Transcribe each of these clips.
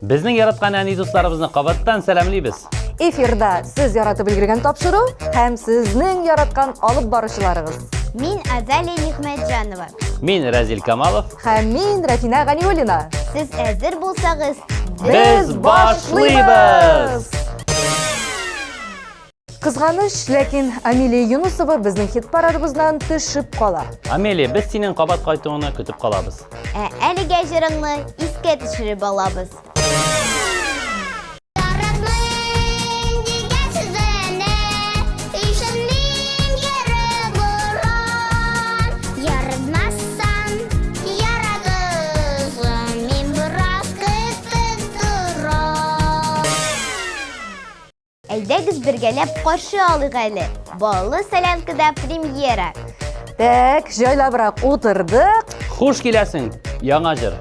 Bizning yaratgan ani do'stlarimizni qabatdan salomlaymiz. Efirda siz yaratib ulgurgan topshiruv ham sizning yaratgan olib borishlarınız. Men Azaliya Nig'matjonova. Men Razil Kamalov. Ham men Rafina G'aniyulina. Siz hazır bo'lsangiz, Biz boshlaymiz. Qizg'anish, lekin Ameliya Yunusova bizning hit paradimizdan tushib qolar. Ameliya, biz sening qabat qaytuvingni kutib qolamiz. Әлеге жырыңны искә төшереп алабыз. Әйдәгез бергәләп каршы алыйк әле. Баллы Солянкада премьера. Так, joylabroq o'tirdik. Xush kelasing, yangi jir.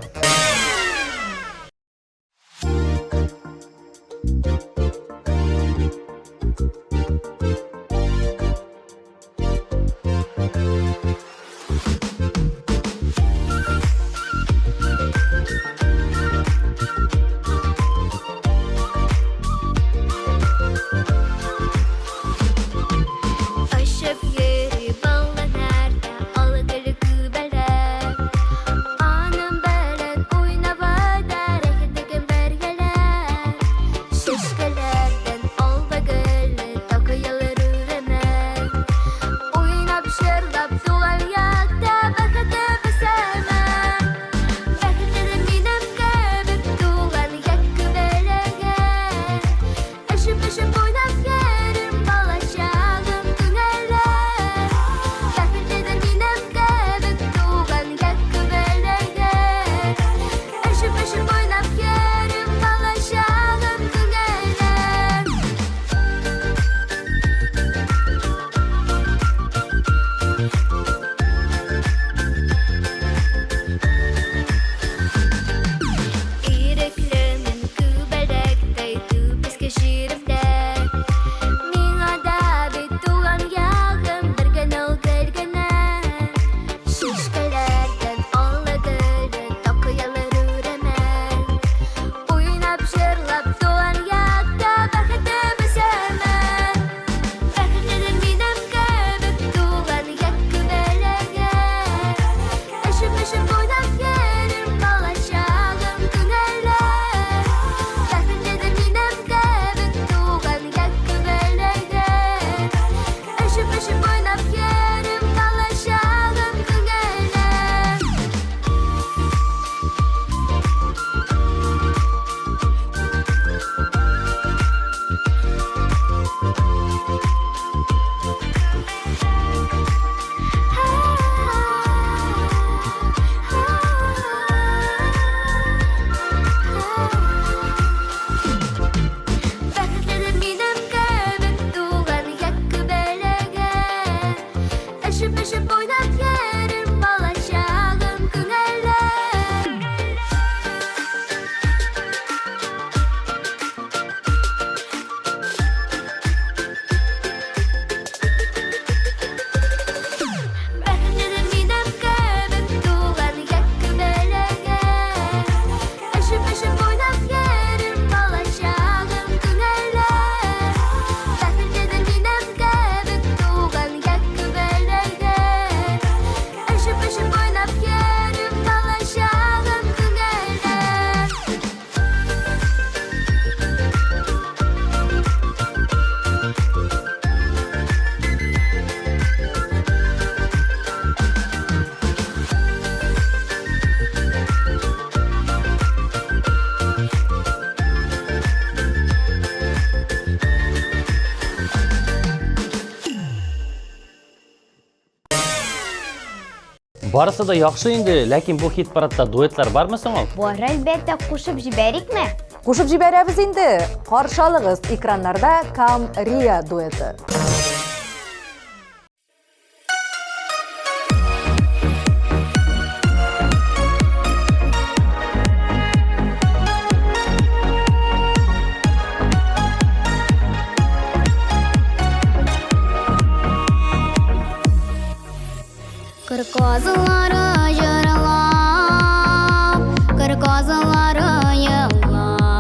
Barысы da yaxşı indi, lakin bu hit paradda duetlar barmı so'ng? Bor albatta qo'shib jibarikmi? Qo'shib jibaramiz endi. Qarshi oling'iz ekranlarda Kam Ria dueti. Kırkozları yaralap, kırkozları yığlap.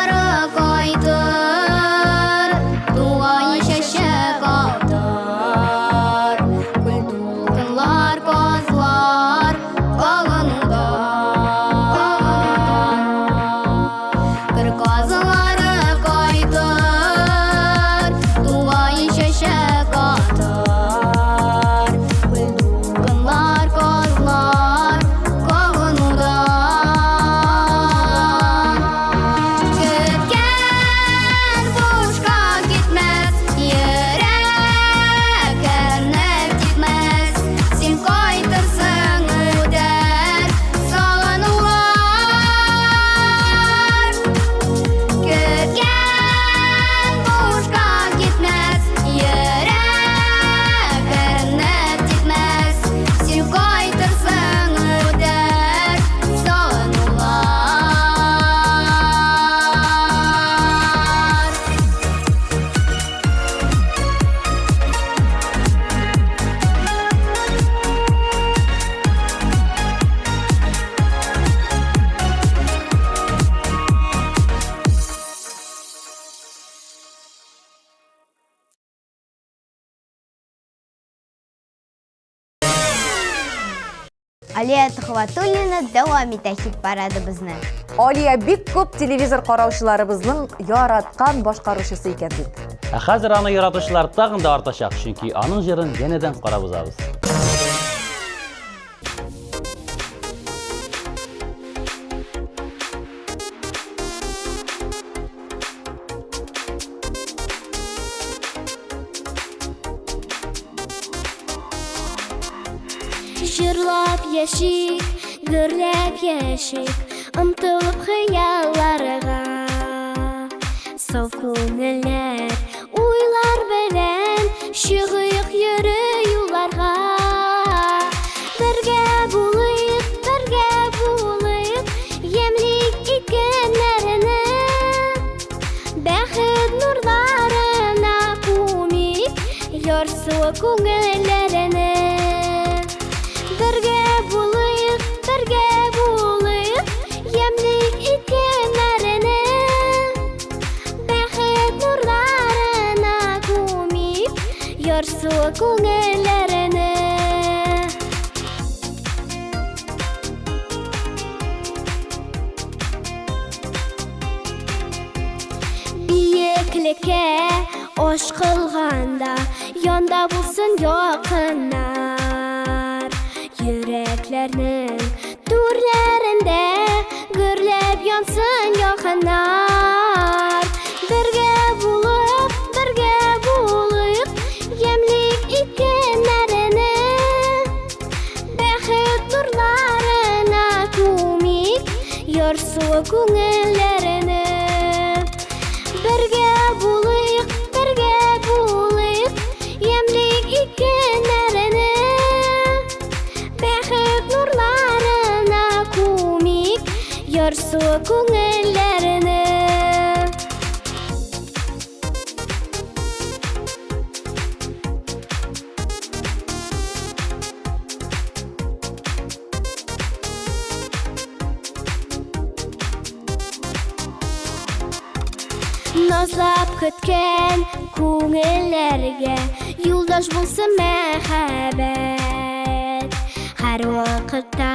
Козлары кайтыр, тугай чәчәк атыр. Гүл тулкынлар, козлар кагынуда. Кыр козлары кайтыр, тугай чәчәк атыр. Гүл тулкынлар, козлар кагынуда. Көткән бушка китмәс, йөрәк әрнеп китмәс. Син кайтырсың үтәр сагынулар. Көткән бушка китмәс, йөрәк әрнеп китмәс. Син кайтырсың үтәр сагынулар. Алия Төхвәтуллина дәвам итә хит парадыбызны. Алия бик күп телевизор караучыларыбызның яраткан башкаручысы икән бит. Ә хәзер аны яратучылар тагын да артачак, чөнки аның җырын янәдән карап узабыз. Жырлап яшик, гөрләп яшик, омтылып хыялларга. Сау күңелләр, уйлар белән, чыгыйк йөрү юлларга. Бергә булыйк, ямлик икәннәрне. Бәхет нурларына күмик, ярсу күңелләрне. Бергә булыйк, ямлик икәннәрне. Бәхет нурларына күмик, ярсу күңелләрне. Биеклеккә ашкылганда, янда булсын якыннар. Йөрәкләрнең түрләрендә гөрләп янсын якыннар. Бергә булыйк, ямлик икәннәрне. Бәхет нурларына күмик, ярсу күңелләрне. Бергә булыйк, ямлик икәннәрне. Бәхет нурларына күмик, ярсу күңелләрне. Назлап көткән күңелләргә юлдаш булсын мәхәббәт. Һәр вакытта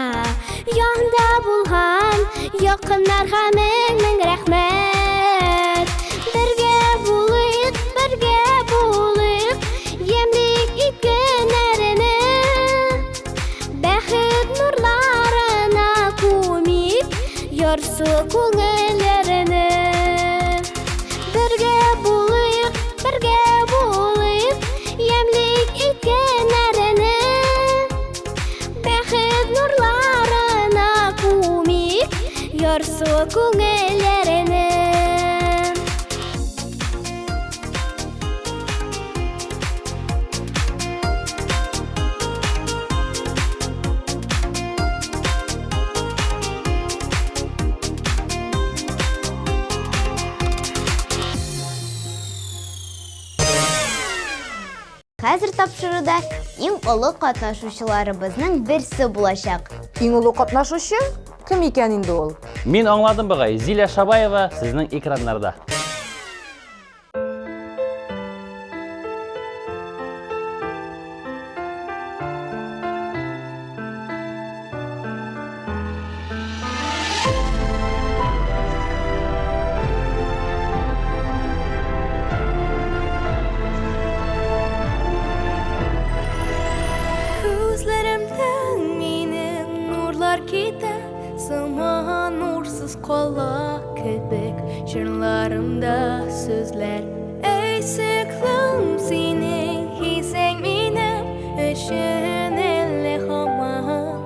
янда булган якыннарга мең рәхмәт. Бергә булыйк, ямлик икәннәрне. Бәхет нурларына күмик, ярсу күңелләрне. Бергә булыйк, ямлик икәннәрне. Бәхет нурларына күмик, ярсу күңелләрне. Хәзер тапшыруда иң олы катнашучыларыбызның берсе булачак. Иң олы катнашучы кем икән инде ул? Мен аңладым бұғай, Зиля Шабаева сіздің экрандарда. Gözlerimden benim nurlar gider Zaman nursuz kola köpek Şırlarımda sözler Ey sıklım seni Hisen benim Öşün elle haman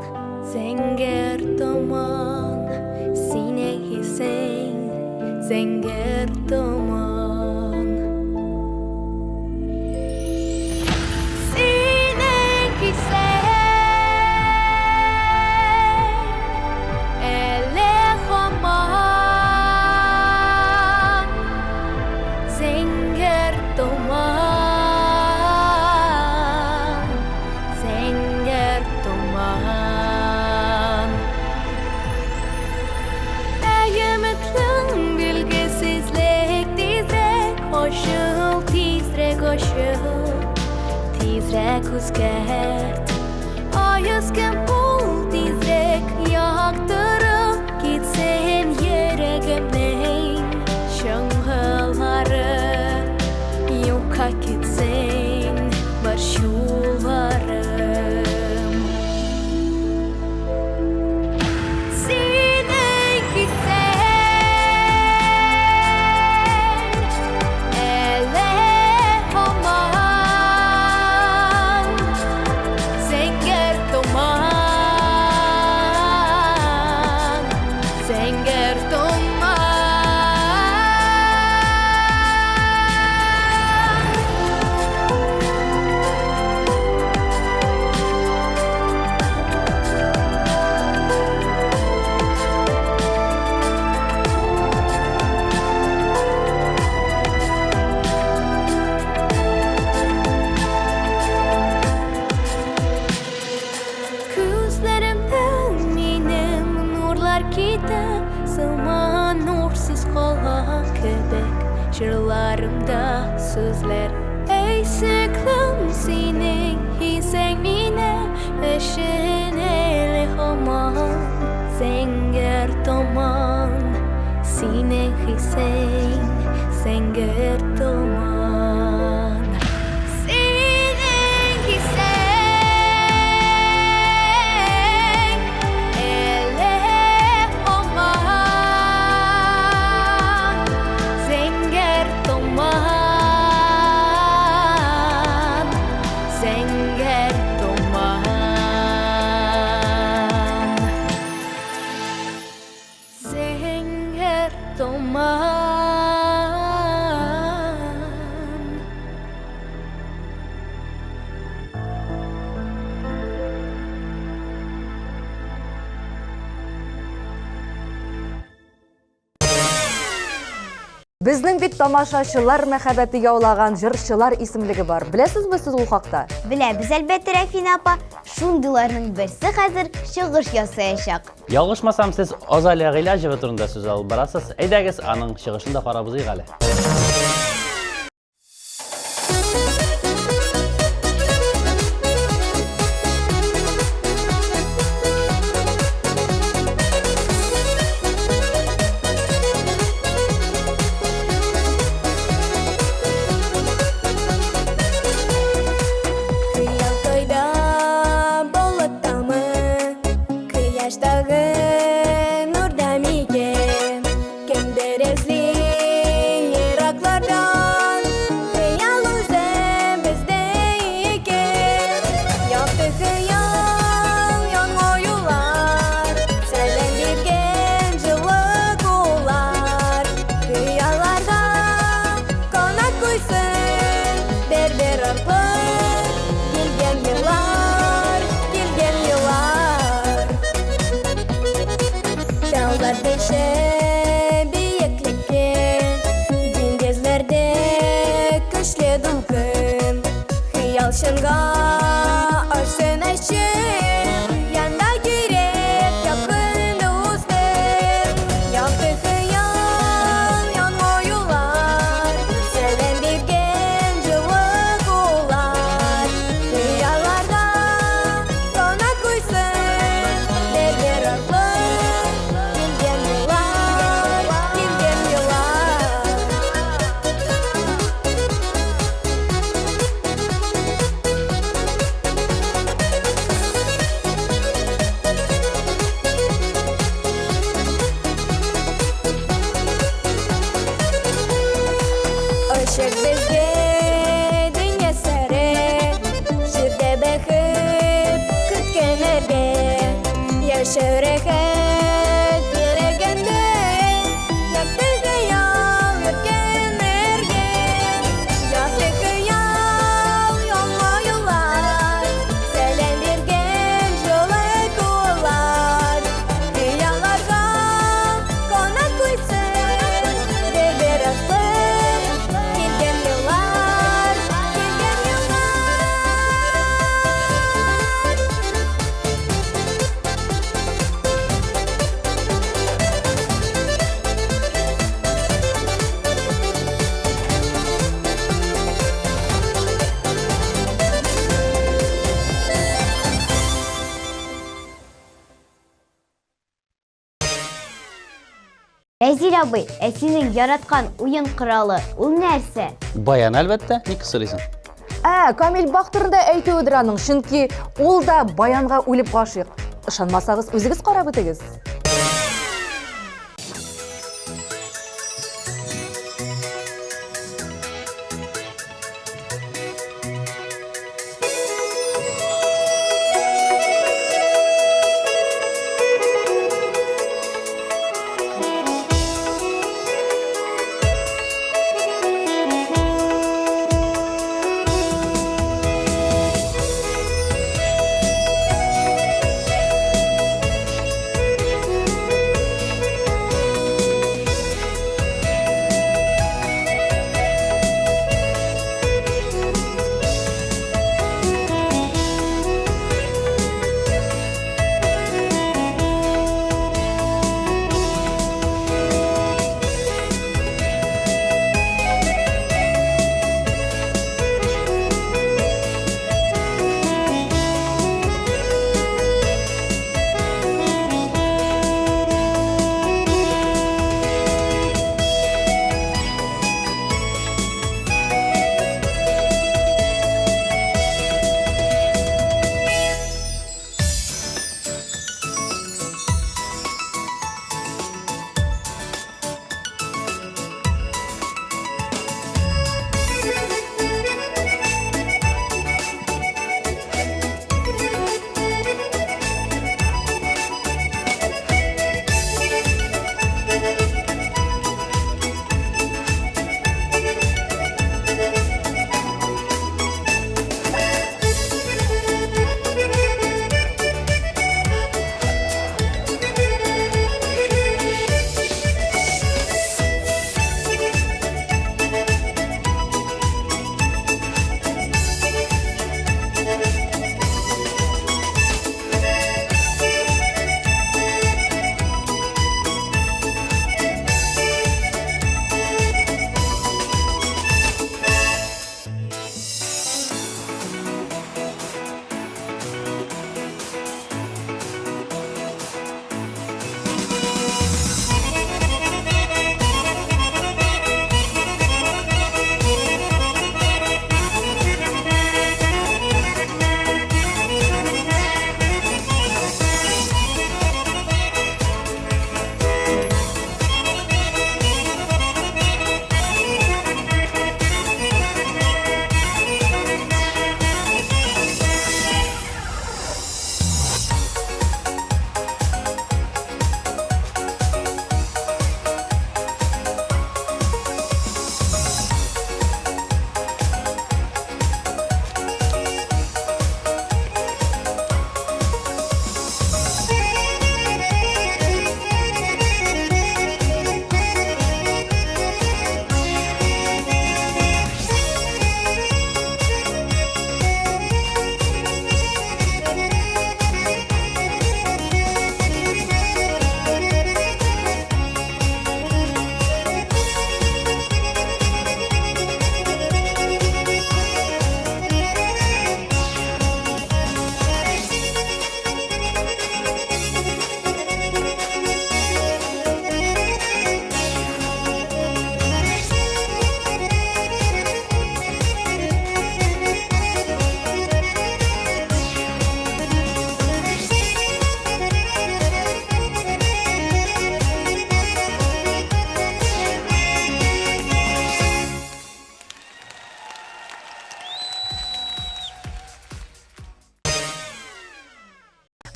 Zenger doman Sine hisen Zenger doman Tizrek uzgert Ayızken bul tizrek Yaktırıp gitsen yüreğimden Şangılları Yoka gitsen Barşullarım Sine gitsen Zaman nursuz kola köpek Şırlarımda sözler Ey sıklım senin Hisen mine Öşün ele haman Zenger doman Sine hisen Zenger doman Sine hisen Bizning bit тамашачылар мәхәббәте яулаган җырчылар исемлеге бар. Беләсезме сез ул хакта? Беләбез әлбәттә, Рәфина апа. Шундыйларның берсе хәзер чыгыш ясаячак. Ялгышмасам, сіз Азалия Гыйләҗева турында сүз алып барасыз. Әйдәгез, аның чыгышын да карабыз әле. Nurda mike, kenderezli, yeraklarda Ишек безге dünya sarı Şirde bakıp kütkenlerge Yaşa rahat yüregende Yaktı hayal yürgenlerge Yaktı hayal yolma yollar Selam birgen yola kollar Dünyalarga konak koysun Beber akıl Gelgen yollar Gelgen yollar Рәзил абый, синең яраткан уен коралы ул нәрсә? Баян әлбәттә, ни кысылыйсың? Камил бак турында әйтүедер аның, чөнки ул да баянга үлеп гашыйк. Ышанмасагыз, үзегез карап үтегез.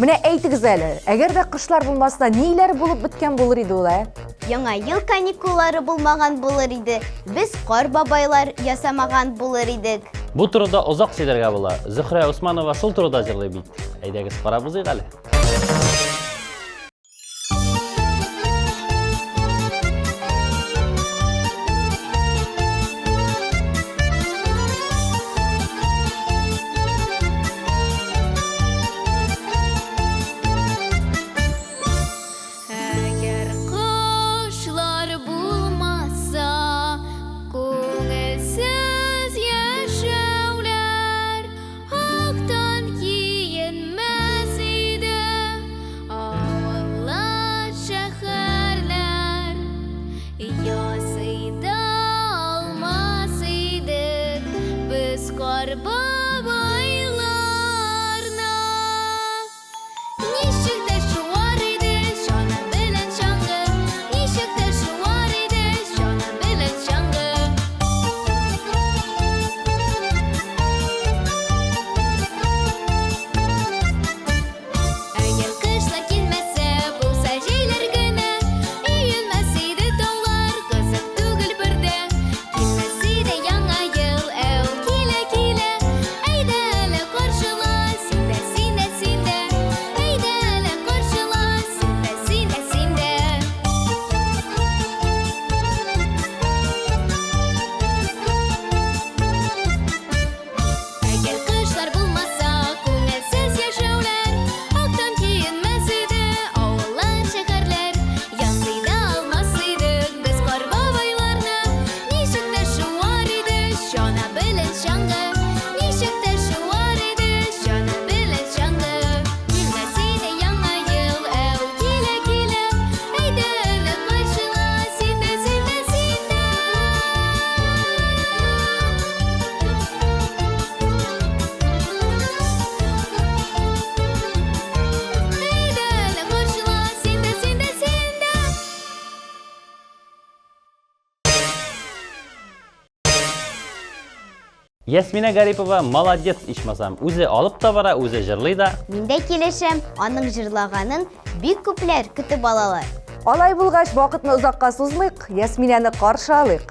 Менә әйтегез әле, әгәр дә кышлар булмаса, ниләр булып беткән булыр иде ул, Яңа ел каникуллары булмаган булыр иде. Без кар бабайлар ясамаган булыр идек. Бу турыда озак сөйләргә була. Зөһрә Усманова шул турыда җырлый бит. Әйдәгез карабыз әле. Әгәр кошлар булмаса, күңелсез яшәүләр, актан киенмәс иде авыллар, шәһәрләр, ясый да алмас идек без кар бабайларны. Ничек тә шуар иде җаны белән чаңгы, ничек тә шуар иде җаны белән чаңгы. Әгәр кышлар килмәсә, булса җәйләр генә, өелмәс иде таулар, кызык түгел бердә. Килмәс иде яңа ел, ул килә килә, әйдә әле каршыла, синдә, синдә, синдә, әйдә әле каршыла, синдә, синдә, синдә. Әгәр кышлар булмаса, күңелсез яшәүләр, актан киенмәс иде авыллар, шәһәрләр, ясый да алмас идек без кар бабайларны. Ничек тә шуар иде җаны белән чаңгы, ничек тә шуар иде җаны белән чаңгы. Килмәс иде яңа ел, ул килә килә, әйдә әле каршыла, синдә, синдә, синдә. Әйдә әле каршыла, синдә, синдә, синдә. Ясмина Гарипова молодец ичмасам. Үзе алып та бара, үзе җырлый да. Мин дә килешәм, аның җырлаганын бик күпләр көтеп алалар. Алай булгач, вакытны озакка сузмыйк, Ясминәне каршы алыйк.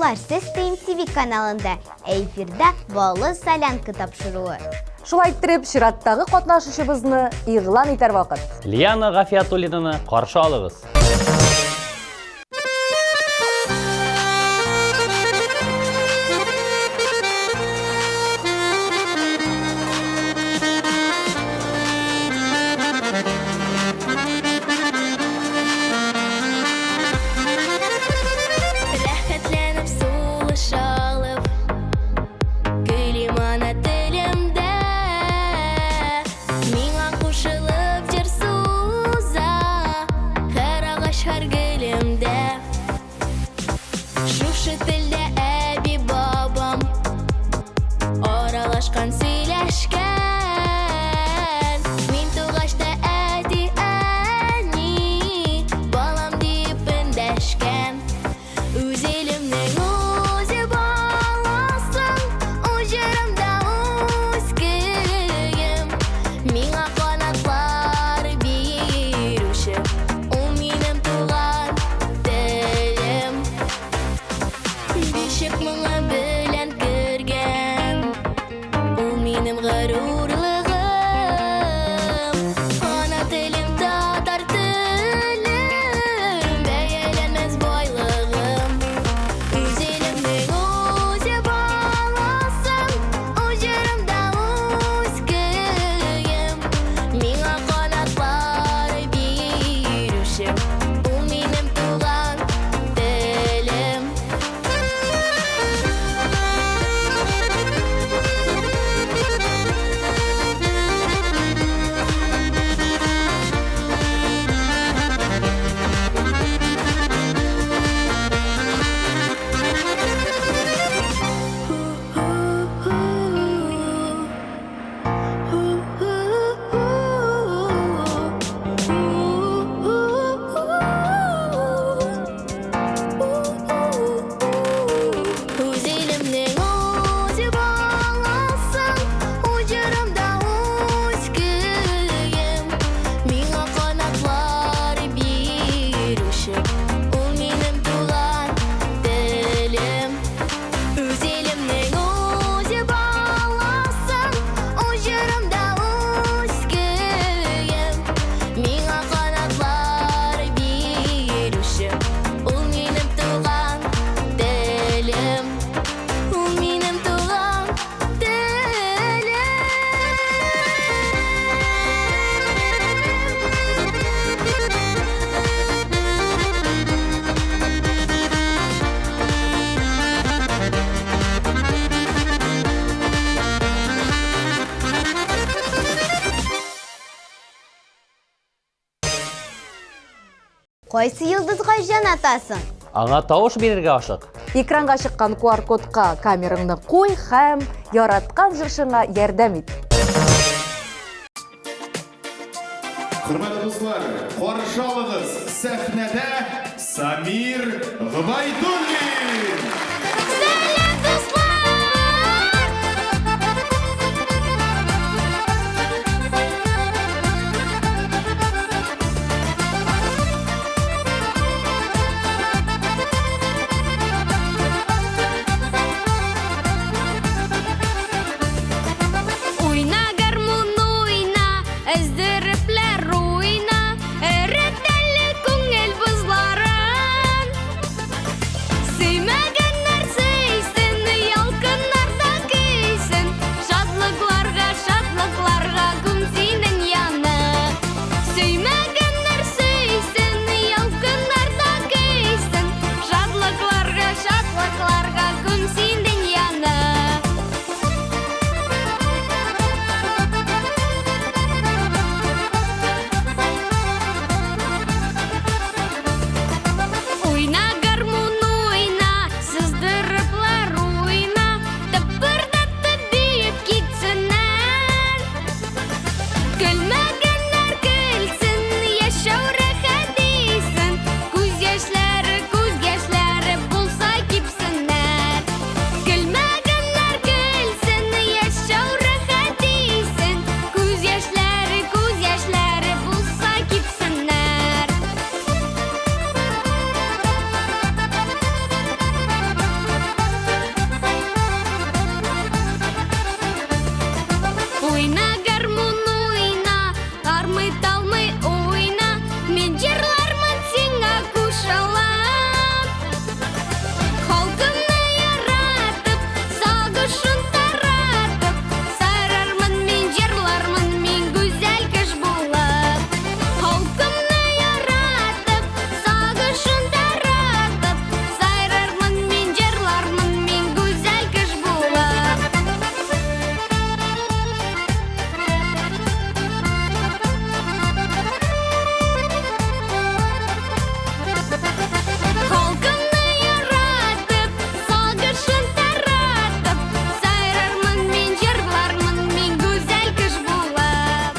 Балалар, сіз ТМТV каналында эфирда балы солянка тапшыруы. Шулай иттереп, чираттагы катнашучыбызны игълан итәр вакыт. Лиана Гафиятуллинаны каршы алыгыз. Рәхәтләнеп сулышалып, гөлем ана телемдә. Миңа кушылып җыр суза, һәр агач һәр гөлемдә. Шушы телдә әби бабам аралашкан сөйләшкән. Мин тугачта әти әни балам дип эндәшкән. Үз илемнең үзе баласың, уҗырымда үз көем. Миңа канатлар бирүче, ул минем туган телем. Бишек моңа белән кергән, ул минем горурлыгым. Ана телем татар телем, бәяләнмәс байлыгым. Үз илемнең үзе баласың, уҗырымда үз көем. Миңа канатлар бирүче, ул минем туган телем. Үз илемнең үзе баласың, уҗырымда үз көем. Миңа канатлар бирүче, ул минем туган телем. Үз илемнең үзе баласың, уҗырымда үз көем. Миңа канатлар бирүче, ул минем туган телем. Ул минем туган Кайсы йолдызга жан атасың? Аңа тавыш бирергә ашык. Экранга чыккан QR-кодка камераңны куй һәм яраткан җыршыңа ярдәм ит. Хөрмәтле дуслар, каршы алыгыз сәхнәдә Самир Гыбайдуллин. Сәлам, дуслар! Уйна гармун уйна, эздерепләр уйна, рәттәле күңел бозларын. Сөймәгәнне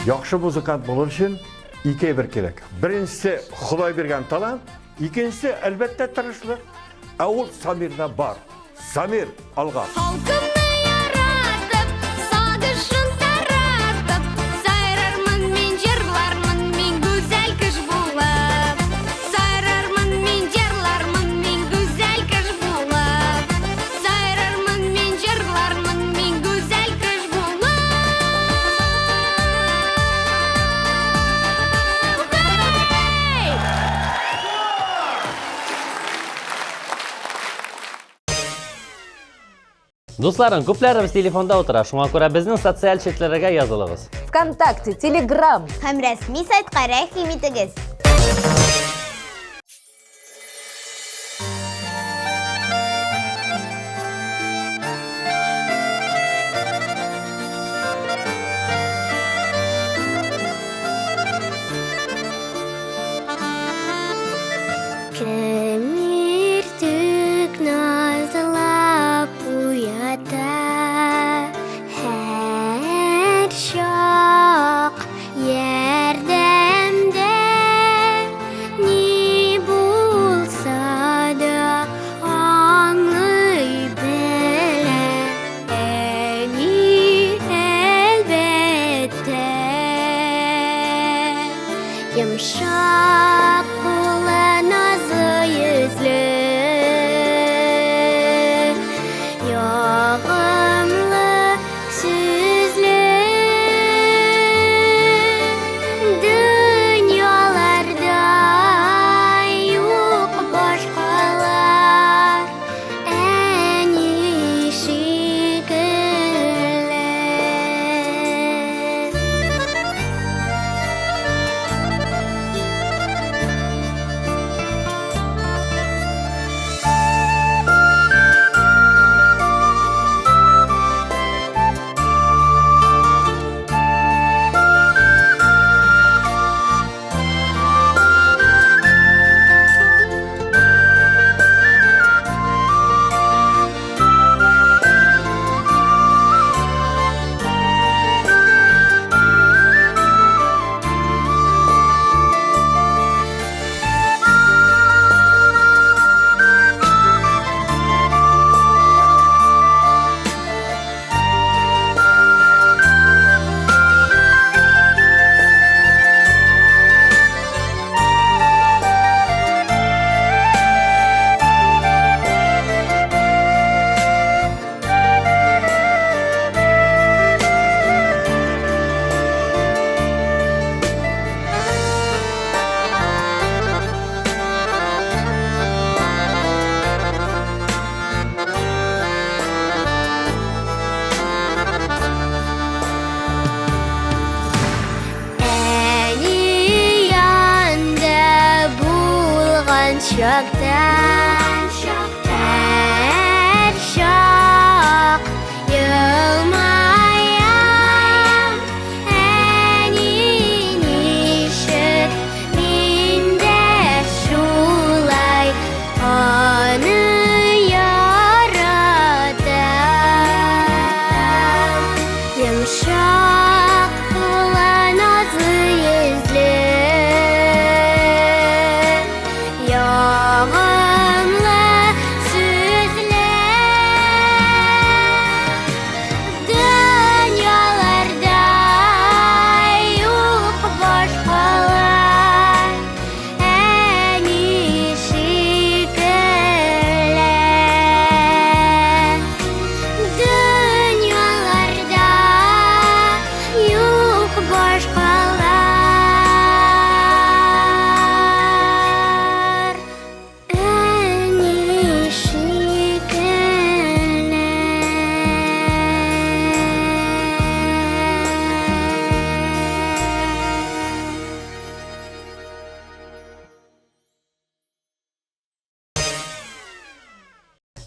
Яхшы музыкант болу үшін ике бір керек. Біріншісі Құдай берген талант, екіншісі әлбәттә тырышлык. Ә ул Самирда бар. Самир, алға. Халкымны яратып, сагышын таратып, сайрармын мен, жырлармын мен гүзәл кыш булып. Сайрармын мен, жырлармын мен гүзәл кыш булып. Сайрармын мен, жырлармын мен гүзәл кыш булып. Дусларым, күпләребез телефонда утыра, шуңа күрә безнең социаль чатларга язылыгыз. ВКонтакте, Телеграм. Һәм рәсми сайтка рәхим итегез. Кем иртүк назлап уята, һәр чак ярдәмдә, ни булса да аңлый белә, әни әлбәттә. Йомшак кулы назлы йөзле, ягымлы сүзле, дөньяларда юк башкалар, әни шикелле. Әни янда булган чакта, һәр чак елмаям, әни ничек мин дә шулай аны яратам. Йомшак кулы назлы йөзле, ягымлы сүзле, дөньяларда юк башкалар, әни шикелле. Дөньяларда юк башкалар, әни шикелле.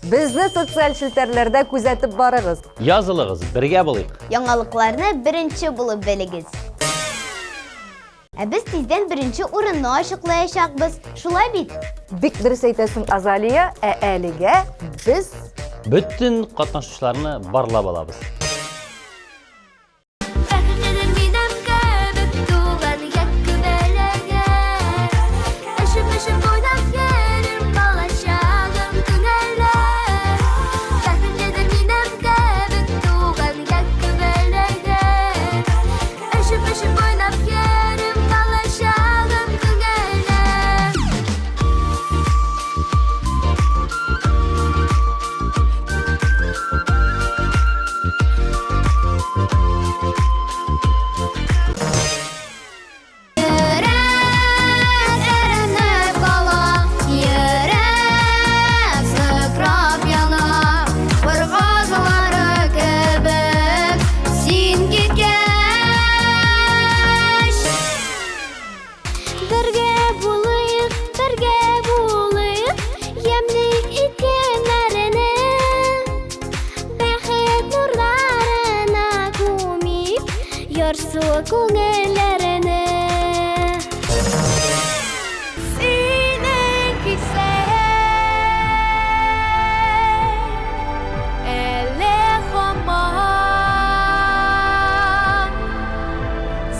Безне социаль челтәрләрдә күзәтеп барыгыз. Язылыгыз, бергә булыйк. Яңалыкларны беренче булып белегез. Ә без тиздән беренче урынны ачыклаячакбыз. Шулай бит? Бик дөрес әйтәсең, Азалия, ә әлегә без Bütün катнашучыларны барлап алабыз. Бәхетледер минем Көрсу күңелләренә Синең кисәң Әле һаман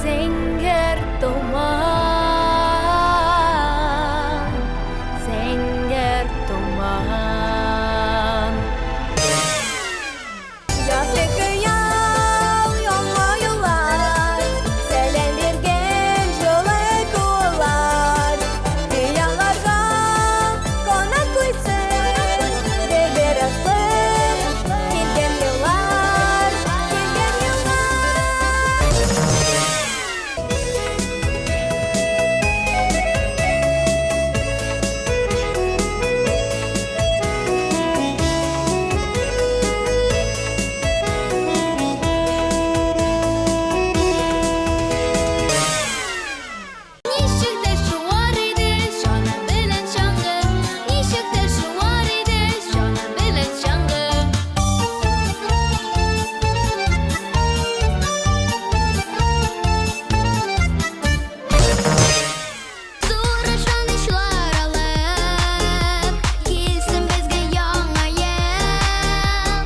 Зәңгәр томан Зәңгәр томан Язгы кыял, яңа юллар Сәлем биргән җылы куллар Кыяларга канат куйсын Бер-бер аспыр Килгән еллар Ничек тә шуар иде җаным белән чаңгы Ничек тә шуар иде җаным белән чаңгы Зур ышанычлар алып Килсен безгә яңа ел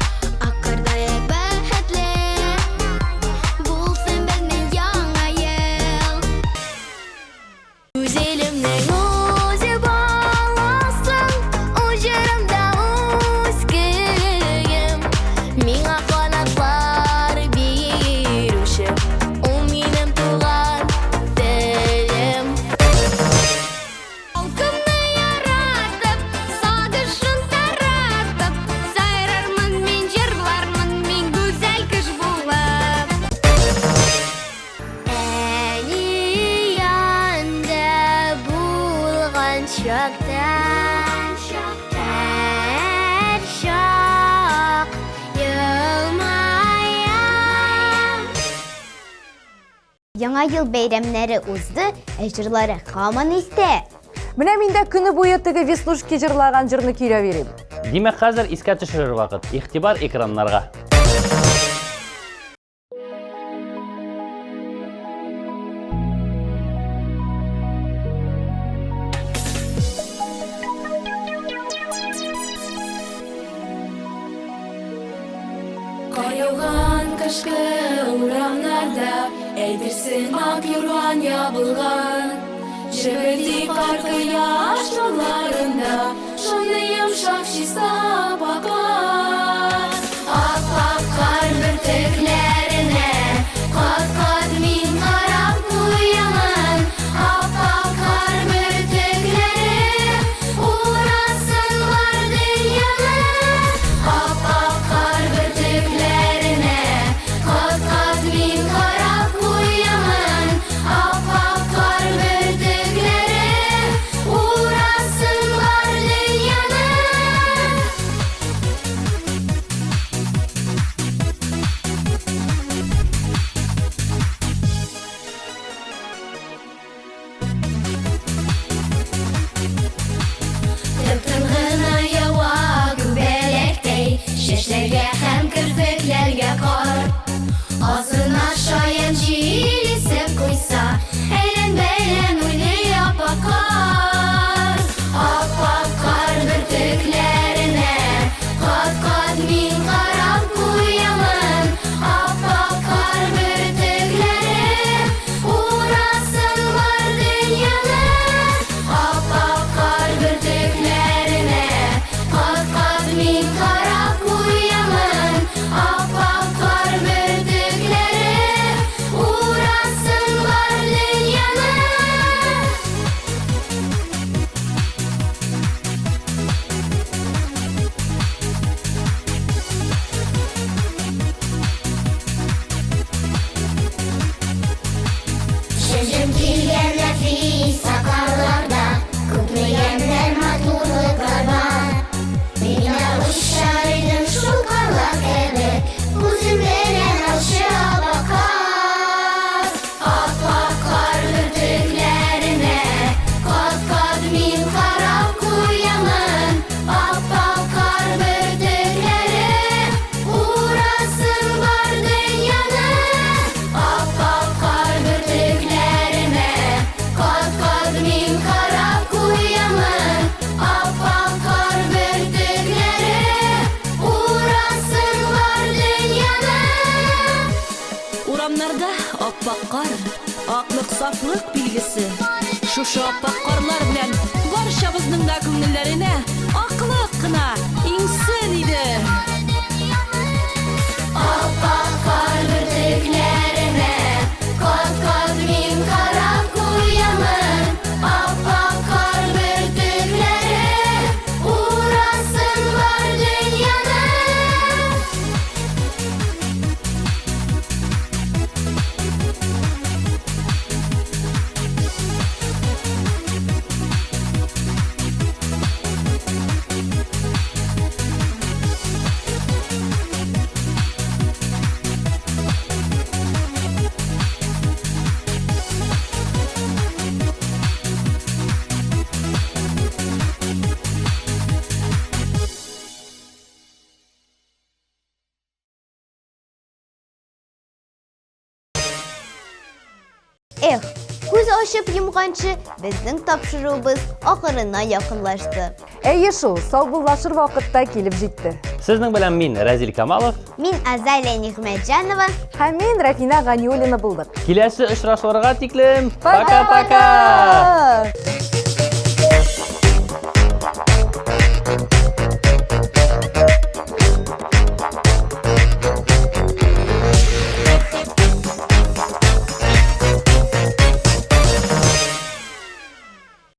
Акырдай бәхетле Булсын безнең яңа ел Үз илемнең үзе баласын Уҗырымда үз көйем Миңа канатлар бирүче Ул минем туган телем Халкымны яратып, сагышын таратып Сайрармын мин, җырлармын мин гүзәл кыш булып Әни янда булган чакта Һәр чак елмаям Яңа ел бәйрәмнәре узды, ә җырлары һаман истә. Менә мин дә көне буе теге Веснушки җырлаган җырны көйләп йөрим. Димәк, хәзер искә төшерер вакыт. Игътибар экраннарга. Кар яуган кышкы урамнарда Әйтерсең ак юрган ябылган Җебелди кар кояш нурларында Шундый йомшак чиста пакат Ап-ак кар бөртекләренә Кат-кат мин карап куямын Ап-ак кар бөртекләре Урасынлар дөньяны Ап-ак кар бөртекләренә Кат-кат мин карап куямын Ап-ак кар бөртекләре Урасынлар дөньяны Аппак кар, аклык сафлык билгесе. Шушы аппак карлар белән барчабызның да күңелләренә аклык кына иңсен иде. Аппак кар бөртекләренә кат-кат мин карап куямын. Аппак кар бөртекләре урасын бар дөньяны. Күз ачып йомганчы безнең тапшыруыбыз ахырына якынлашты. Әйе шул, саубуллашыр вакытта килеп җитте. Сезнең белән мин Разил Камалов. Мин Азалия Нигъмәтҗанова. Һәм мин Рафина Ганиуллина булдык. Киләсе очрашуларга тиклем. Пока-пока!